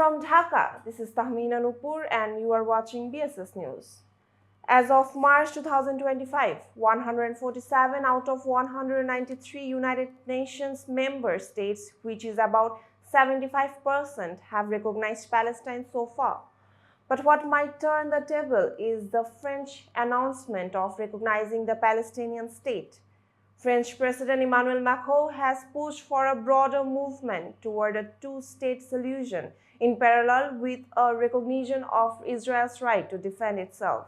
From Dhaka, this is Tahmeena Nupur and you are watching BSS News. As of March 2025, 147 out of 193 United Nations member states, which is about 75%, have recognized Palestine so far. But what might turn the table is the French announcement of recognizing the Palestinian state. French President Emmanuel Macron has pushed for a broader movement toward a two-state solution in parallel with a recognition of Israel's right to defend itself.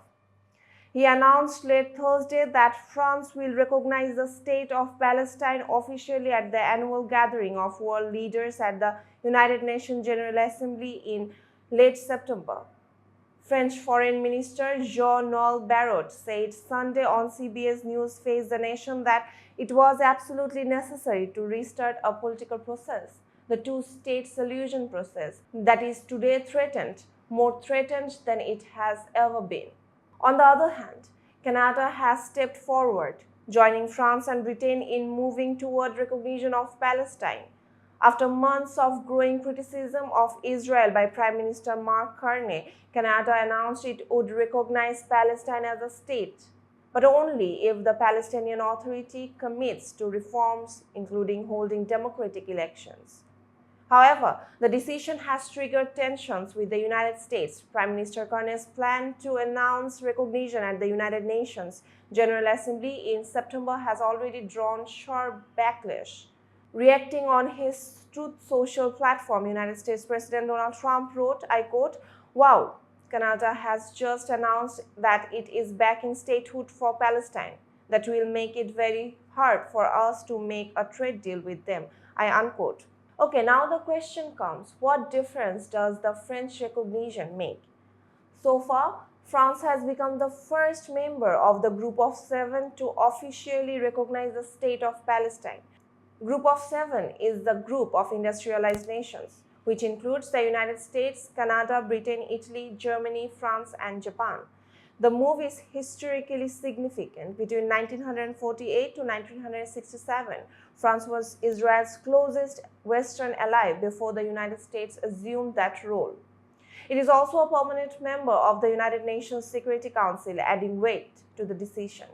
He announced late Thursday that France will recognize the state of Palestine officially at the annual gathering of world leaders at the United Nations General Assembly in late September. French Foreign Minister Jean-Noel Barrot said Sunday on CBS News Face the Nation that it was absolutely necessary to restart a political process, the two-state solution process, that is today threatened, more threatened than it has ever been. On the other hand, Canada has stepped forward, joining France and Britain in moving toward recognition of Palestine. After months of growing criticism of Israel by Prime Minister Mark Carney, Canada announced it would recognize Palestine as a state, but only if the Palestinian Authority commits to reforms, including holding democratic elections. However, the decision has triggered tensions with the United States. Prime Minister Carney's plan to announce recognition at the United Nations General Assembly in September has already drawn sharp backlash. Reacting on his Truth Social platform, United States President Donald Trump wrote, I quote, "Wow, Canada has just announced that it is backing statehood for Palestine. That will make it very hard for us to make a trade deal with them," I unquote. Okay, now the question comes, what difference does the French recognition make? So far, France has become the first member of the Group of Seven to officially recognize the state of Palestine. Group of Seven is the group of industrialized nations, which includes the United States, Canada, Britain, Italy, Germany, France, and Japan. The move is historically significant. Between 1948 to 1967, France was Israel's closest Western ally before the United States assumed that role. It is also a permanent member of the United Nations Security Council, adding weight to the decision.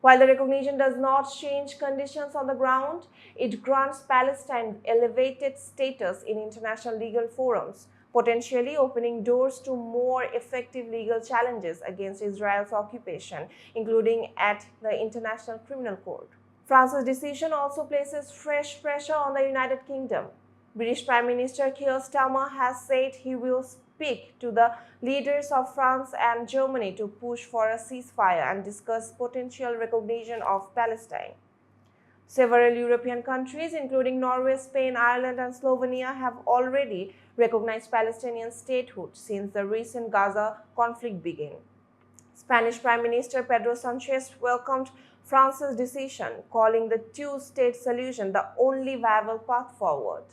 While the recognition does not change conditions on the ground, it grants Palestine elevated status in international legal forums, potentially opening doors to more effective legal challenges against Israel's occupation, including at the International Criminal Court. France's decision also places fresh pressure on the United Kingdom. British Prime Minister Keir Starmer has said he will speak to the leaders of France and Germany to push for a ceasefire and discuss potential recognition of Palestine. Several European countries, including Norway, Spain, Ireland, and Slovenia, have already recognized Palestinian statehood since the recent Gaza conflict began. Spanish Prime Minister Pedro Sanchez welcomed France's decision, calling the two-state solution the only viable path forward.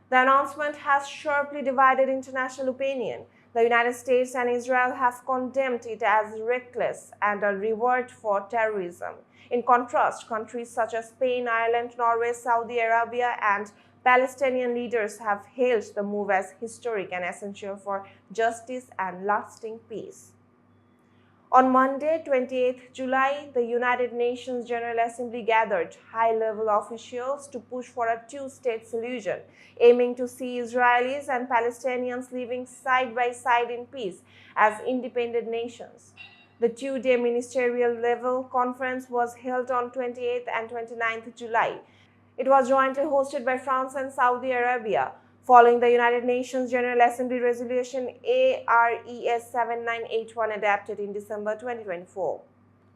The announcement has sharply divided international opinion. The United States and Israel have condemned it as reckless and a reward for terrorism. In contrast, countries such as Spain, Ireland, Norway, Saudi Arabia, and Palestinian leaders have hailed the move as historic and essential for justice and lasting peace. On Monday, 28 July, the United Nations General Assembly gathered high-level officials to push for a two-state solution, aiming to see Israelis and Palestinians living side by side in peace as independent nations. The two-day ministerial-level conference was held on 28th and 29th July. It was jointly hosted by France and Saudi Arabia, following the United Nations General Assembly Resolution ARES 7981 adopted in December 2024.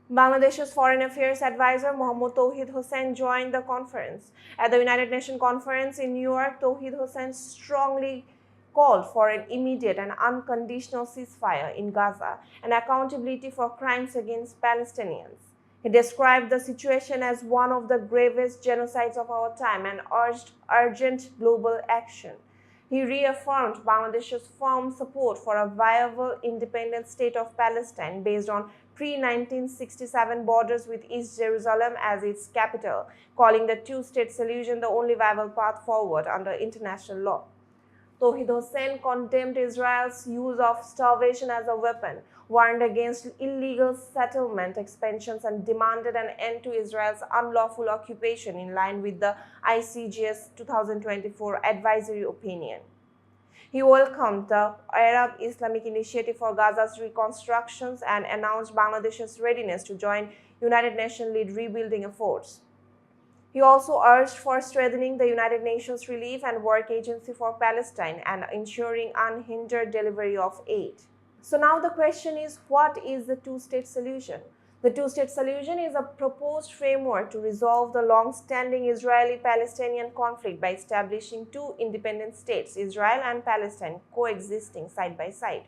Bangladesh's Foreign Affairs Advisor Mohammad Tauhid Hossain joined the conference. At the United Nations Conference in New York, Tauhid Hossain strongly called for an immediate and unconditional ceasefire in Gaza and accountability for crimes against Palestinians. He described the situation as one of the gravest genocides of our time and urged urgent global action. He reaffirmed Bangladesh's firm support for a viable independent state of Palestine based on pre-1967 borders with East Jerusalem as its capital, calling the two-state solution the only viable path forward under international law. Tawhid Hussain condemned Israel's use of starvation as a weapon, warned against illegal settlement expansions, and demanded an end to Israel's unlawful occupation in line with the ICJ's 2024 advisory opinion. He welcomed the Arab Islamic Initiative for Gaza's reconstruction and announced Bangladesh's readiness to join United Nations-led rebuilding efforts. He also urged for strengthening the United Nations Relief and Work Agency for Palestine and ensuring unhindered delivery of aid. So now the question is, what is the two-state solution? The two-state solution is a proposed framework to resolve the long-standing Israeli-Palestinian conflict by establishing two independent states, Israel and Palestine, coexisting side by side.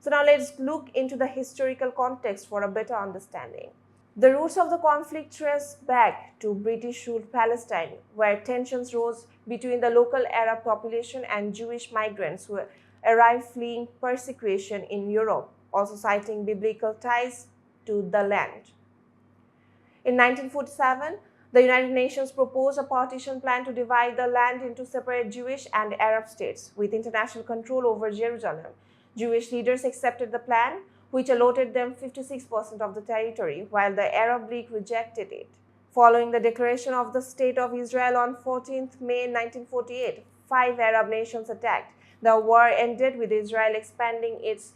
So now let's look into the historical context for a better understanding. The roots of the conflict trace back to British-ruled Palestine, where tensions rose between the local Arab population and Jewish migrants who arrived fleeing persecution in Europe, also citing biblical ties to the land. In 1947, the United Nations proposed a partition plan to divide the land into separate Jewish and Arab states with international control over Jerusalem. Jewish leaders accepted the plan, which allotted them 56% of the territory, while the Arab League rejected it. Following the declaration of the State of Israel on 14 May 1948, 5 Arab nations attacked. The war ended with Israel expanding its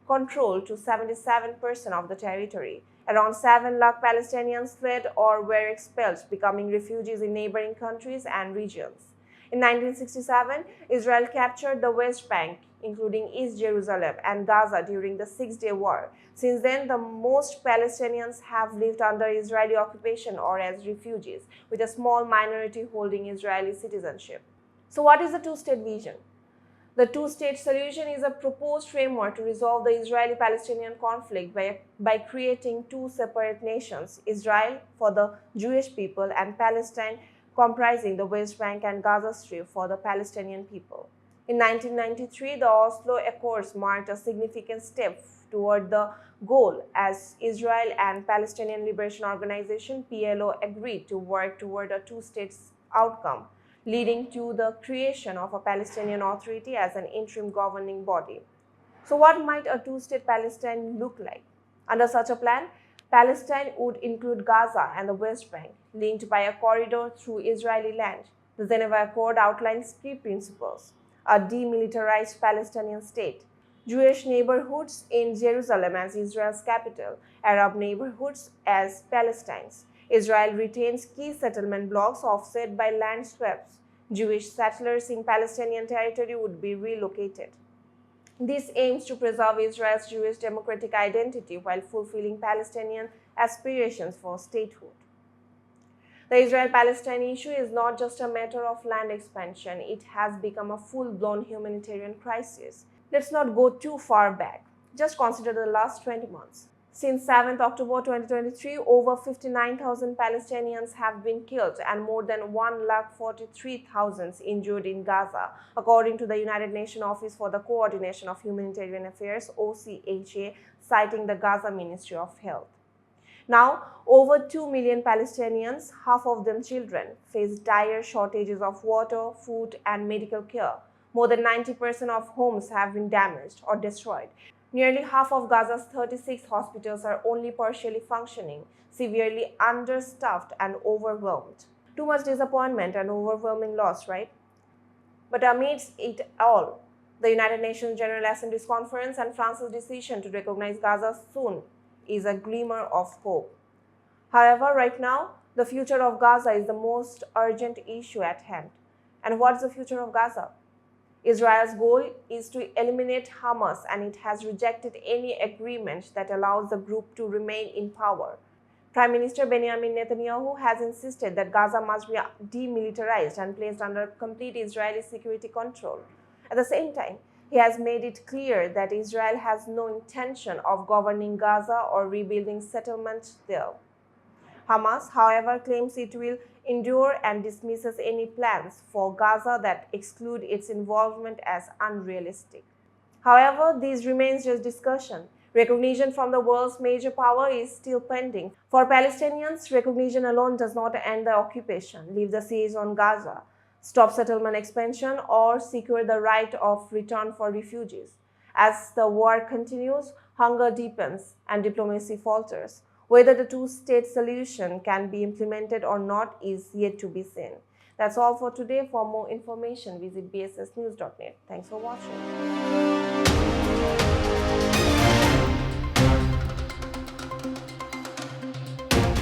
control to 77% of the territory. Around 7 lakh Palestinians fled or were expelled, becoming refugees in neighboring countries and regions. In 1967, Israel captured the West Bank, including East Jerusalem and Gaza during the Six-Day War. Since then, the most Palestinians have lived under Israeli occupation or as refugees, with a small minority holding Israeli citizenship. So what is the two-state vision? The two-state solution is a proposed framework to resolve the Israeli-Palestinian conflict by creating two separate nations, Israel for the Jewish people and Palestine comprising the West Bank and Gaza Strip for the Palestinian people. In 1993, the Oslo Accords marked a significant step toward the goal as Israel and Palestinian Liberation Organization (PLO) agreed to work toward a two-state outcome, leading to the creation of a Palestinian Authority as an interim governing body. So what might a two-state Palestine look like? Under such a plan, Palestine would include Gaza and the West Bank, linked by a corridor through Israeli land. The Geneva Accord outlines key principles: a demilitarized Palestinian state, Jewish neighborhoods in Jerusalem as Israel's capital, Arab neighborhoods as Palestine's. Israel retains key settlement blocks offset by land swaps. Jewish settlers in Palestinian territory would be relocated. This aims to preserve Israel's Jewish democratic identity while fulfilling Palestinian aspirations for statehood. The Israel-Palestine issue is not just a matter of land expansion, it has become a full-blown humanitarian crisis. Let's not go too far back. Just consider the last 20 months. Since 7th October 2023, over 59,000 Palestinians have been killed and more than 143,000 injured in Gaza, according to the United Nations Office for the Coordination of Humanitarian Affairs (OCHA), citing the Gaza Ministry of Health. Now, over 2 million Palestinians, half of them children, face dire shortages of water, food, and medical care. More than 90% of homes have been damaged or destroyed. Nearly half of Gaza's 36 hospitals are only partially functioning, severely understaffed and overwhelmed. Too much disappointment and overwhelming loss, right? But amidst it all, the United Nations General Assembly's conference and France's decision to recognize Gaza soon is a glimmer of hope. However, right now, the future of Gaza is the most urgent issue at hand. And what's the future of Gaza? Israel's goal is to eliminate Hamas, and it has rejected any agreement that allows the group to remain in power. Prime Minister Benjamin Netanyahu has insisted that Gaza must be demilitarized and placed under complete Israeli security control. At the same time, he has made it clear that Israel has no intention of governing Gaza or rebuilding settlements there. Hamas, however, claims it will endure and dismisses any plans for Gaza that exclude its involvement as unrealistic. However, this remains just discussion. Recognition from the world's major power is still pending. For Palestinians, recognition alone does not end the occupation, leave the siege on Gaza. stop settlement expansion, or secure the right of return for refugees. As the war continues, hunger deepens and diplomacy falters. Whether the two-state solution can be implemented or not is yet to be seen. That's all for today. For more information, visit bssnews.net. Thanks for watching.